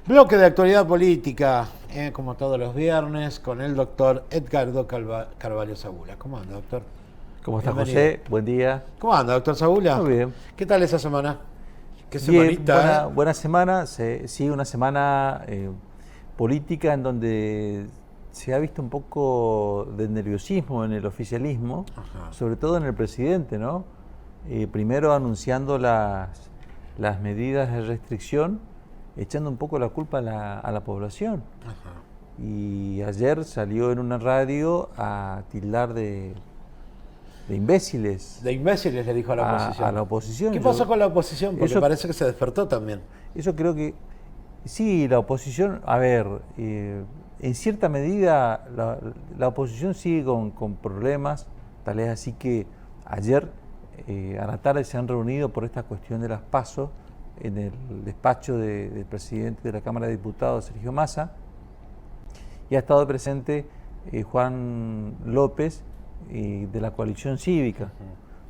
Bloque de actualidad política, como todos los viernes, con el doctor Edgardo Carvalho Saúla. ¿Cómo anda, doctor? ¿Cómo está Bienvenido. José? Buen día. ¿Cómo anda, doctor Saúla? Muy bien. ¿Qué tal esa semana? ¿Qué Bien, semanita, buena semana. Sí, una semana política en donde se ha visto un poco de nerviosismo en el oficialismo, Ajá. sobre todo en el presidente, ¿no? Primero anunciando las medidas de restricción, echando un poco la culpa a la población. Ajá. Y ayer salió en una radio a tildar de imbéciles De imbéciles le dijo a la oposición. a la oposición. ¿Qué pasó con la oposición? Porque Eso, parece que se despertó también. eso creo que sí, la oposición, a ver, en cierta medida la oposición sigue con problemas, tal es así que ayer a la tarde se han reunido por esta cuestión de las PASO en el despacho del presidente de la Cámara de Diputados, Sergio Massa, y ha estado presente Juan López de la coalición cívica,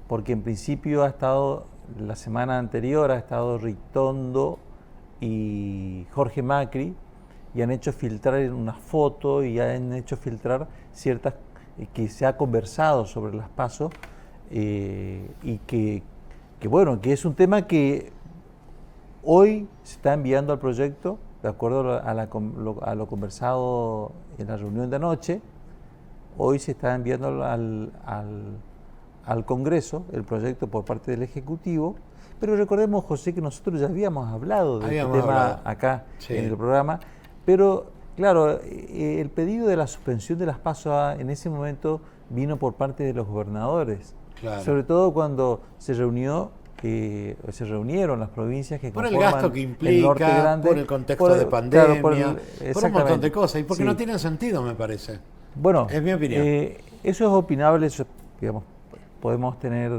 porque en principio ha estado, la semana anterior ha estado Ritondo y Jorge Macri, y han hecho filtrar una foto y han hecho filtrar ciertas que se ha conversado sobre las PASO y que bueno, que es un tema que hoy se está enviando al proyecto de acuerdo a lo conversado en la reunión de anoche. Hoy se está enviando al Congreso el proyecto por parte del Ejecutivo, pero recordemos, José, que nosotros ya habíamos hablado de este tema acá en el programa, pero claro, el pedido de la suspensión de las PASO en ese momento vino por parte de los gobernadores, sobre todo cuando se reunieron las provincias que por el conforman gasto que implica, el norte grande, por el contexto de pandemia, por un montón de cosas, y porque sí. no tienen sentido, me parece. Bueno, es mi opinión. Eso es opinable, digamos, podemos tener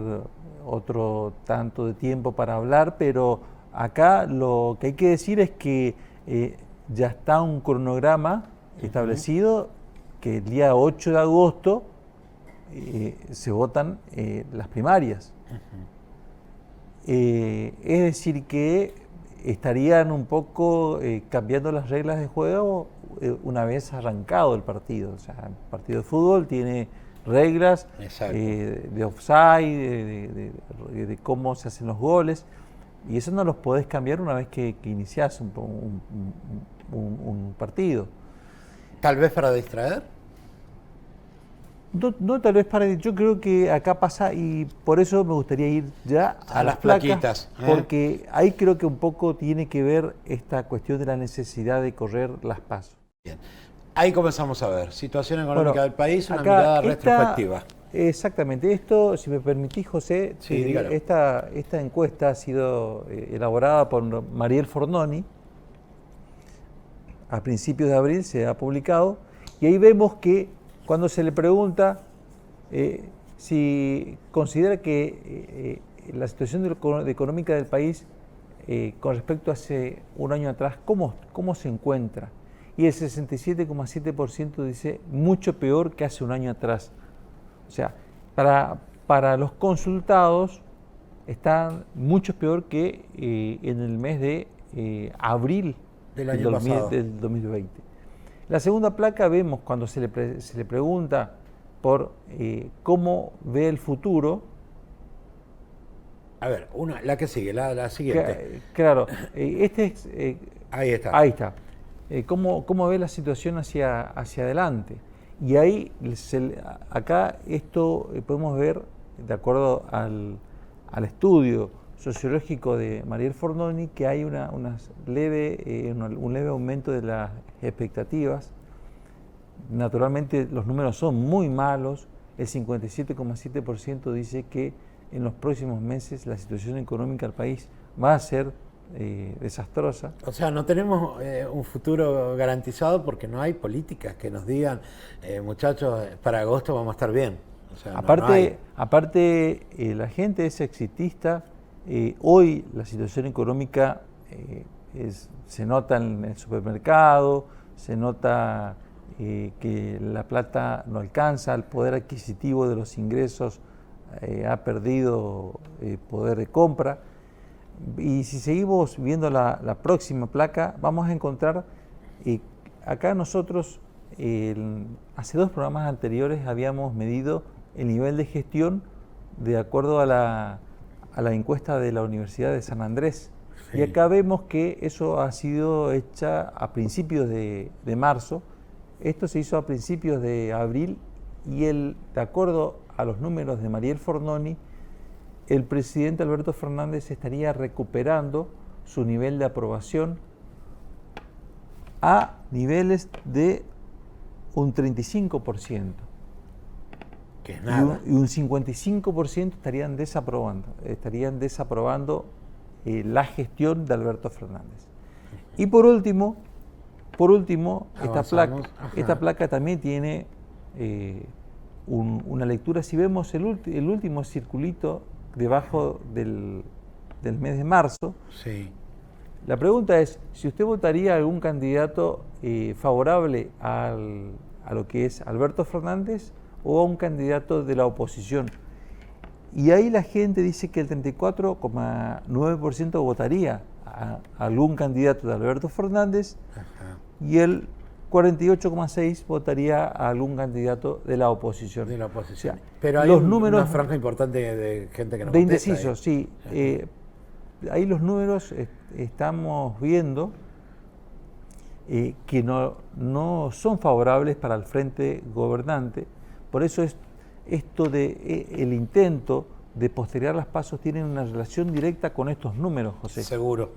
otro tanto de tiempo para hablar, pero acá lo que hay que decir es que ya está un cronograma establecido que el día 8 de agosto se votan las primarias. Es decir que estarían un poco cambiando las reglas de juego una vez arrancado el partido. O sea, el partido de fútbol tiene reglas de offside, de cómo se hacen los goles, y eso no los podés cambiar una vez que iniciás un partido. ¿Tal vez para distraer? No, tal vez yo creo que acá pasa, y por eso me gustaría ir ya a las plaquitas, porque ahí creo que un poco tiene que ver esta cuestión de la necesidad de correr las PASO. Bien. Ahí comenzamos a ver, situación económica del país, una mirada retrospectiva. Exactamente, esto, si me permitís, José, esta encuesta ha sido elaborada por Mariel Fornoni, a principios de abril se ha publicado, y ahí vemos que cuando se le pregunta si considera que la situación económica del país con respecto a hace un año atrás, ¿cómo se encuentra? Y el 67,7% dice mucho peor que hace un año atrás. O sea, para los consultados está mucho peor que en el mes de abril del 2020. La segunda placa vemos cuando se le pregunta por cómo ve el futuro. A ver, la que sigue, la siguiente. Claro, ahí está. Ahí está. ¿Cómo ve la situación hacia adelante? Y ahí, acá esto podemos ver, de acuerdo al estudio sociológico de Mariel Fornoni, que hay un leve aumento de las expectativas. Naturalmente los números son muy malos. El 57,7% dice que en los próximos meses la situación económica del país va a ser desastrosa. O sea, no tenemos un futuro garantizado porque no hay políticas que nos digan, muchachos, para agosto vamos a estar bien. O sea, aparte la gente es exitista. Hoy la situación económica se nota en el supermercado, se nota que la plata no alcanza, el poder adquisitivo de los ingresos ha perdido poder de compra. Y si seguimos viendo la próxima placa, vamos a encontrar, acá nosotros, hace 2 programas anteriores habíamos medido el nivel de gestión de acuerdo a la encuesta de la Universidad de San Andrés. Sí. Y acá vemos que eso ha sido hecha a principios de marzo, esto se hizo a principios de abril y de acuerdo a los números de Mariel Fornoni, el presidente Alberto Fernández estaría recuperando su nivel de aprobación a niveles de un 35%. Que es nada. Y un 55% estarían desaprobando la gestión de Alberto Fernández. Y por último, esta placa también tiene una lectura. Si vemos el último circulito debajo del mes de marzo, sí. La pregunta es si usted votaría a algún candidato favorable a lo que es Alberto Fernández o a un candidato de la oposición. Y ahí la gente dice que el 34,9% votaría a algún candidato de Alberto Fernández. Ajá. Y el 48,6% votaría a algún candidato de la oposición. De la oposición. O sea, pero hay una franja importante de gente que no de contesta, indecisos, sí. Ahí los números estamos viendo que no son favorables para el frente gobernante. Por eso esto de el intento de postergar las pasos tiene una relación directa con estos números, José. Seguro.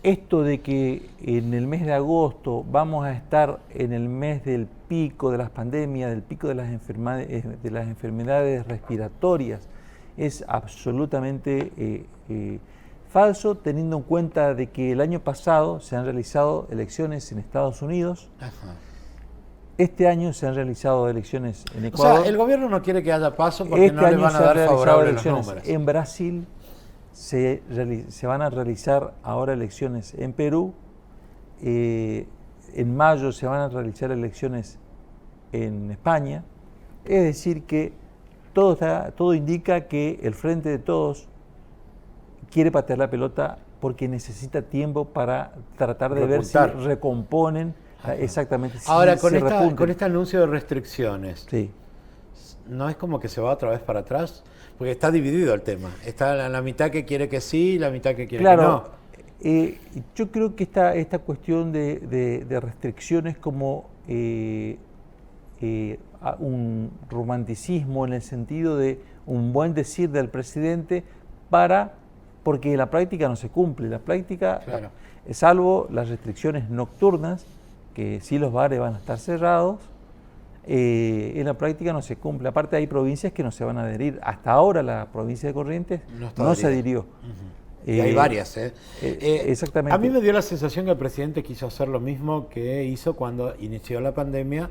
Esto de que en el mes de agosto vamos a estar en el mes del pico de las pandemias, del pico de las enfermedades respiratorias, es absolutamente falso, teniendo en cuenta de que el año pasado se han realizado elecciones en Estados Unidos. Ajá. Este año se han realizado elecciones en Ecuador. O sea, el gobierno no quiere que haya paso porque no le van a dar favorables los números. En Brasil se van a realizar ahora elecciones en Perú. En mayo se van a realizar elecciones en España. Es decir que todo indica que el Frente de Todos quiere patear la pelota porque necesita tiempo para tratar de ver si recomponen. Exactamente. Ahora, con este anuncio de restricciones, sí. ¿no es como que se va otra vez para atrás? Porque está dividido el tema. Está la mitad que quiere que sí y la mitad que quiere que no. Yo creo que esta cuestión de restricciones como un romanticismo en el sentido de un buen decir del presidente porque la práctica no se cumple. La práctica, claro, salvo las restricciones nocturnas, que sí los bares van a estar cerrados, en la práctica no se cumple. Aparte hay provincias que no se van a adherir. Hasta ahora la provincia de Corrientes no se adhirió. Y hay varias. Exactamente. A mí me dio la sensación que el presidente quiso hacer lo mismo que hizo cuando inició la pandemia,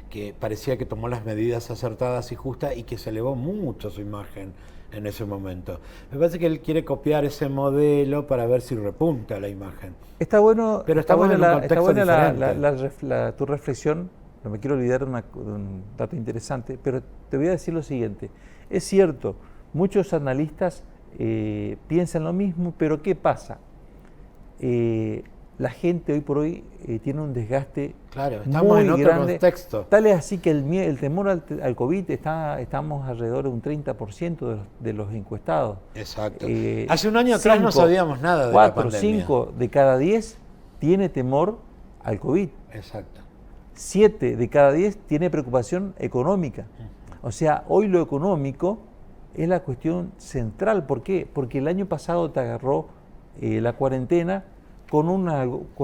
que parecía que tomó las medidas acertadas y justas y que se elevó mucho su imagen en ese momento. Me parece que él quiere copiar ese modelo para ver si repunta la imagen. Está bueno, pero está buena tu reflexión. No me quiero olvidar de un dato interesante, pero te voy a decir lo siguiente. Es cierto, muchos analistas piensan lo mismo, pero ¿qué pasa? La gente hoy por hoy tiene un desgaste estamos en otro grande, contexto. Tal es así que el temor al COVID estamos alrededor de un 30% de los encuestados. Exacto. Hace un año atrás no sabíamos nada de la pandemia. 5 de cada 10 tiene temor al COVID. Exacto. 7 de cada 10 tiene preocupación económica. O sea, hoy lo económico es la cuestión central. ¿Por qué? Porque el año pasado te agarró la cuarentena con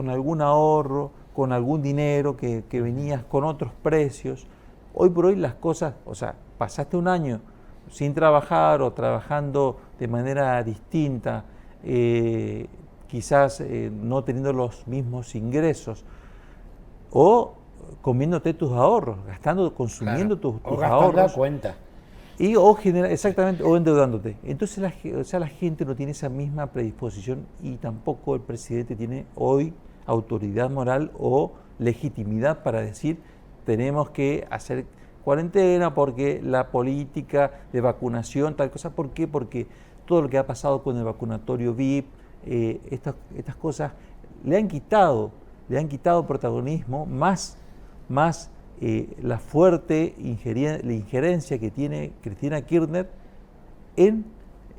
algún ahorro, con algún dinero que venías con otros precios. Hoy por hoy las cosas, o sea, pasaste un año sin trabajar o trabajando de manera distinta, quizás no teniendo los mismos ingresos, o comiéndote tus ahorros, consumiendo tus ahorros. O cuenta. Exactamente, o endeudándote. Entonces la gente no tiene esa misma predisposición y tampoco el presidente tiene hoy autoridad moral o legitimidad para decir tenemos que hacer cuarentena porque la política de vacunación, tal cosa. ¿Por qué? Porque todo lo que ha pasado con el vacunatorio VIP, estas cosas le han quitado protagonismo, más la fuerte la injerencia que tiene Cristina Kirchner en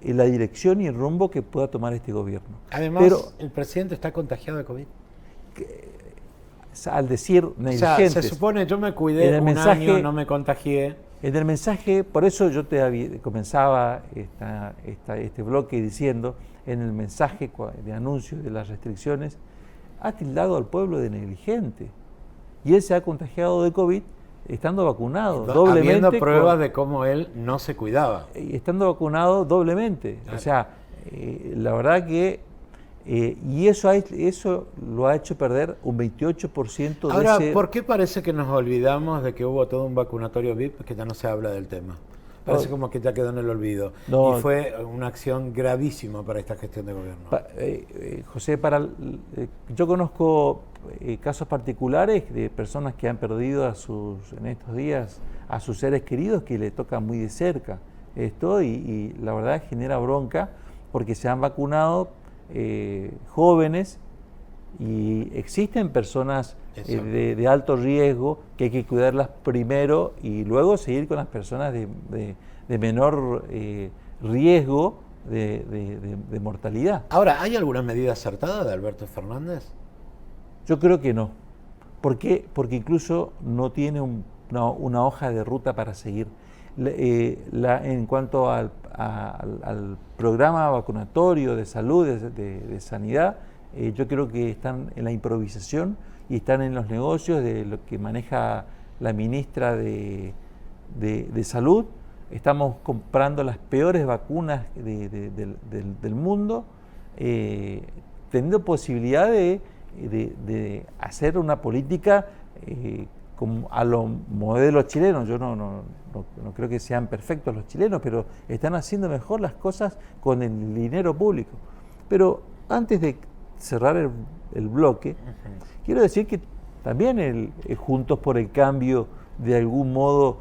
la dirección y el rumbo que pueda tomar este gobierno. Además, el presidente está contagiado de COVID. Al decir negligentes. O sea, se supone, yo me cuidé año, no me contagié. En el mensaje, por eso yo comenzaba este bloque diciendo, en el mensaje de anuncio de las restricciones, ha tildado al pueblo de negligente. Y él se ha contagiado de COVID estando vacunado doblemente. Habiendo pruebas de cómo él no se cuidaba. Estando vacunado doblemente. Claro. O sea, la verdad que... y eso lo ha hecho perder un 28% de Ahora, ¿por qué parece que nos olvidamos de que hubo todo un vacunatorio VIP que ya no se habla del tema? Parece como que ya quedó en el olvido. Y fue una acción gravísima para esta gestión de gobierno. José, yo conozco casos particulares de personas que han perdido en estos días a sus seres queridos que le toca muy de cerca esto y la verdad genera bronca porque se han vacunado jóvenes y existen personas de alto riesgo que hay que cuidarlas primero y luego seguir con las personas de menor riesgo de mortalidad. Ahora, ¿hay alguna medida acertada de Alberto Fernández? Yo creo que no. ¿Por qué? Porque incluso no tiene una hoja de ruta para seguir. En cuanto al programa vacunatorio de salud, de sanidad, yo creo que están en la improvisación y están en los negocios de lo que maneja la ministra de Salud. Estamos comprando las peores vacunas del mundo, teniendo posibilidad de hacer una política como a los modelos chilenos. Yo no creo que sean perfectos los chilenos, pero están haciendo mejor las cosas con el dinero público. Pero antes de cerrar el bloque, quiero decir que también Juntos por el Cambio, de algún modo,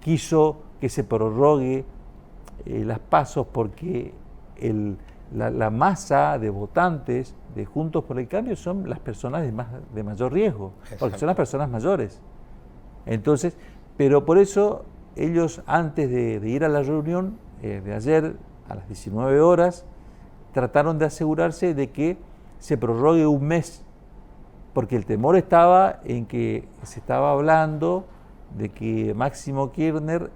quiso que se prorrogue las pasos porque la masa de votantes de Juntos por el Cambio son las personas de mayor riesgo, porque son las personas mayores. Entonces, pero por eso ellos, antes de ir a la reunión de ayer a las 19 horas, trataron de asegurarse de que se prorrogue un mes, porque el temor estaba en que se estaba hablando de que Máximo Kirchner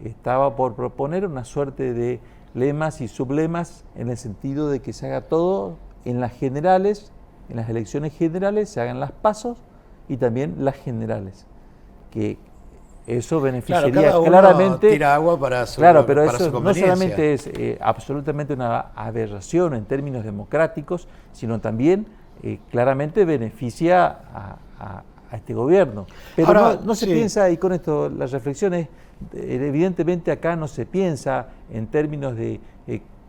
estaba por proponer una suerte de lemas y sublemas en el sentido de que se haga todo en las generales, en las elecciones generales, se hagan las PASO y también las generales. Que eso beneficiaría claramente. Tira agua para su, claro, pero para eso no solamente es absolutamente una aberración en términos democráticos, sino también claramente beneficia a este gobierno. Pero ahora, no se piensa, y con esto las reflexiones, evidentemente acá no se piensa en términos de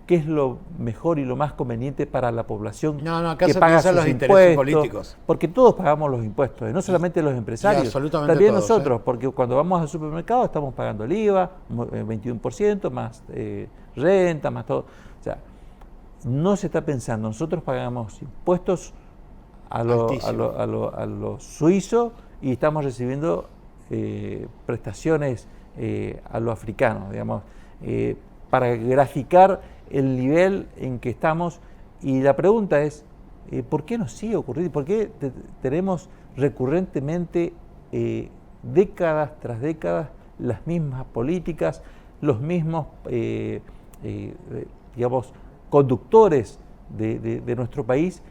qué es lo mejor y lo más conveniente para la población acá que se paga sus los impuestos, intereses políticos. Porque todos pagamos los impuestos, no solamente los empresarios, también todos, nosotros, porque cuando vamos al supermercado estamos pagando el IVA, 21%, más renta, más todo. O sea, no se está pensando, nosotros pagamos impuestos a los suizos y estamos recibiendo prestaciones a los africanos, digamos, para graficar el nivel en que estamos. Y la pregunta es, ¿por qué nos sigue ocurriendo? ¿Por qué tenemos recurrentemente, décadas tras décadas, las mismas políticas, los mismos, digamos, conductores de nuestro país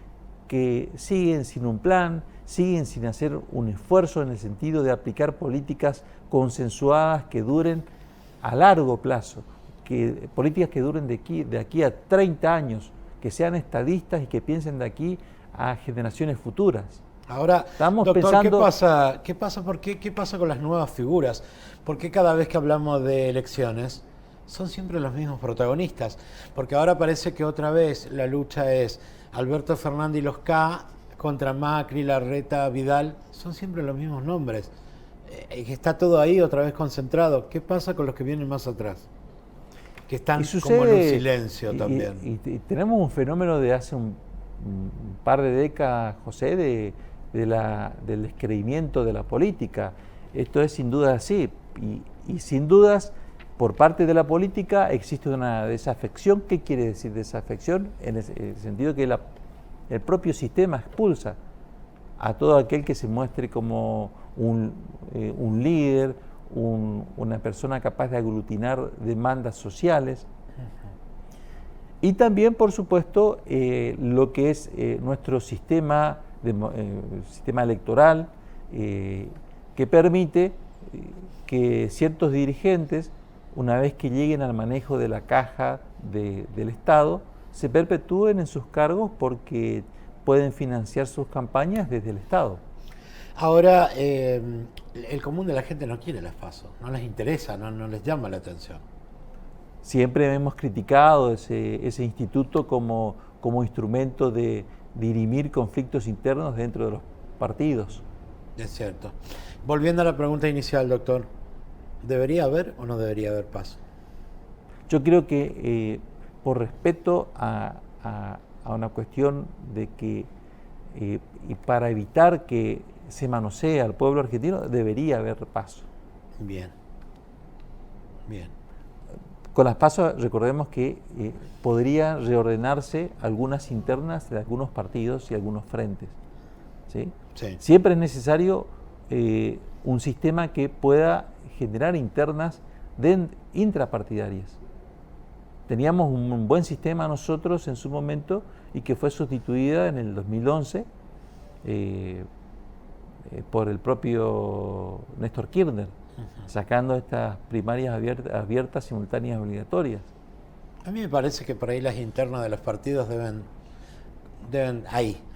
que siguen sin un plan, siguen sin hacer un esfuerzo en el sentido de aplicar políticas consensuadas que duren a largo plazo, políticas que duren de aquí a 30 años, que sean estadistas y que piensen de aquí a generaciones futuras? Ahora, estamos doctor, pensando... ¿qué pasa con las nuevas figuras? ¿Por qué cada vez que hablamos de elecciones son siempre los mismos protagonistas? Porque ahora parece que otra vez la lucha es Alberto Fernández y los K contra Macri, Larreta, Vidal. Son siempre los mismos nombres. Está todo ahí otra vez concentrado. ¿Qué pasa con los que vienen más atrás? que están sucede, como en un silencio también. Y tenemos un fenómeno de hace un par de décadas, José, del descreimiento de la política. Esto es sin duda así, y sin dudas por parte de la política existe una desafección. ¿Qué quiere decir desafección? En el sentido que el propio sistema expulsa a todo aquel que se muestre como un líder, una persona capaz de aglutinar demandas sociales. Y también, por supuesto, lo que es nuestro sistema electoral, que permite que ciertos dirigentes, una vez que lleguen al manejo de la caja del Estado, se perpetúen en sus cargos porque pueden financiar sus campañas desde el Estado. Ahora, el común de la gente no quiere las PASO, no les interesa, no les llama la atención. Siempre hemos criticado ese instituto como instrumento de dirimir conflictos internos dentro de los partidos. Es cierto. Volviendo a la pregunta inicial, doctor, ¿debería haber o no debería haber PASO? Yo creo que por respeto a una cuestión de que, y para evitar que se manosee al pueblo argentino, debería haber PASO. Bien. Con las PASO, recordemos que podría reordenarse algunas internas de algunos partidos y algunos frentes. ¿Sí? Sí. Siempre es necesario un sistema que pueda generar internas intrapartidarias. Teníamos un buen sistema nosotros en su momento y que fue sustituida en el 2011 por el propio Néstor Kirchner, sacando estas primarias abiertas, simultáneas, obligatorias. A mí me parece que por ahí las internas de los partidos deben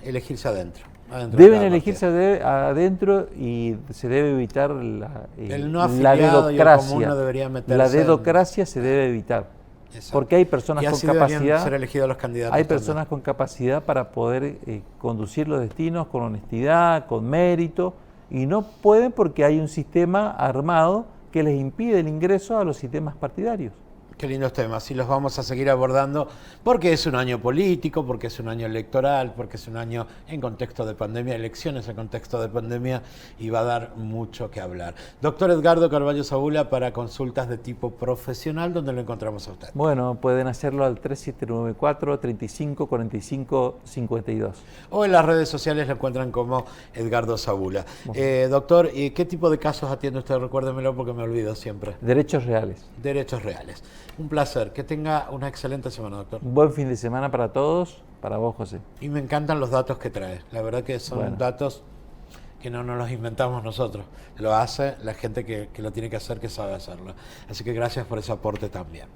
elegirse adentro. Deben elegirse adentro y se debe evitar la dedocracia. No debería meterse la dedocracia se debe evitar. Exacto. Porque hay personas con capacidad. Ser elegidos los candidatos hay personas con capacidad para poder conducir los destinos con honestidad, con mérito, y no pueden porque hay un sistema armado que les impide el ingreso a los sistemas partidarios. Qué lindos temas, y los vamos a seguir abordando porque es un año político, porque es un año electoral, porque es un año en contexto de pandemia, elecciones en contexto de pandemia, y va a dar mucho que hablar. Doctor Edgardo Carvalho Zabula, para consultas de tipo profesional, ¿dónde lo encontramos a usted? Bueno, pueden hacerlo al 3794-3545-52. O en las redes sociales lo encuentran como Edgardo Zabula. Doctor, ¿qué tipo de casos atiende usted? Recuérdemelo porque me olvido siempre. Derechos reales. Derechos reales. Un placer. Que tenga una excelente semana, doctor. Un buen fin de semana para todos, para vos, José. Y me encantan los datos que trae. La verdad que son datos que no nos los inventamos nosotros. Lo hace la gente que lo tiene que hacer, que sabe hacerlo. Así que gracias por ese aporte también.